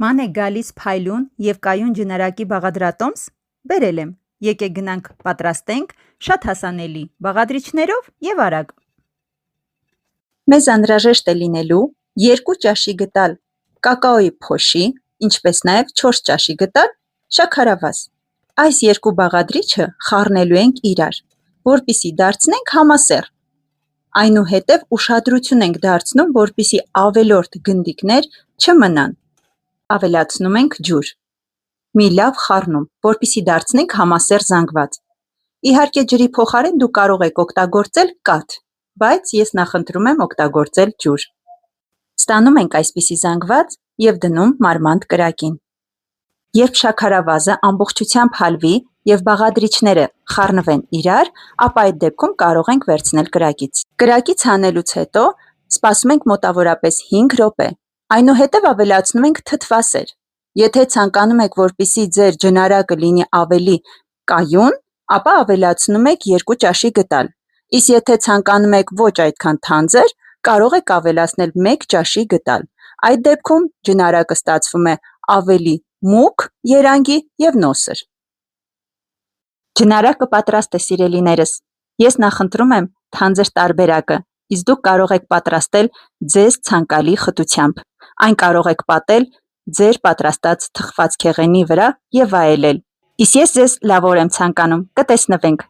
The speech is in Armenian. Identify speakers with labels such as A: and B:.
A: Ման է գալիս փայլուն և կայուն ջնարակի բաղադրատոմս, բերել եմ, եկեք գնանք պատրաստենք շատ հասանելի բաղադրիչներով և արագ։ Մեզ անհրաժեշտ է լինելու 2 ճաշի գդալ կակաոյի փոշի, ինչպես նաև 4 ճաշի գդալ շաքարավազ։ Այս երկու բաղադրիչը խառնելու ենք իրար, որպեսզի դարձնենք համասեռ։ Այնուհետև ուշադրություն ենք դարձնում, որպեսզի ավելորդ գնդիկներ չմնան։ Ավելացնում ենք ջուր։ Մի լավ խառնում, որպեսզի դարձնենք համասեռ զանգված։ Իհարկե ջրի փոխարեն դուք կարող եք օգտագործել կաթ, բայց ես նախընտրում եմ օգտագործել ջուր։ Ստանում ենք այսպիսի զանգված և դնում մարմանդ կրակին։ Երբ շաքարավազը ամբողջությամբ հալվի և բաղադրիչները խառնվեն իրար, ապա այդ դեպքում կարող ենք վերցնել կրակից։ Կրակից հանելուց հետո սպասում ենք մոտավորապես 5 րոպե։ Այնուհետև ավելացնում ենք թթվասեր։ Եթե ցանկանում եք, որպեսզի ձեր ջնարակը լինի ավելի կայուն, ապա ավելացնում եք 2 ճաշի գդալ, իսկ եթե ցանկանում եք ոչ այդքան թանձր, կարող եք ավելացնել 1 ճաշի գդալ։ Այդ դեպքում ջնարակը ստացվում է ավելի մուգ երանգի և նոսր։ Ջնարակը պատրաստ է, սիրելիներս։ Ես նախընտրում եմ թանձր տարբերակը, իսկ դուք կարող եք պատրաստել ձեզ ցանկալի խտությամբ։ Այն կարող եք պատել ձեր պատրաստած թխվածքեղենի վրա և վայելել։ Իսկ ես ձեզ լավ օր եմ ցանկանում։ Կտեսնվենք։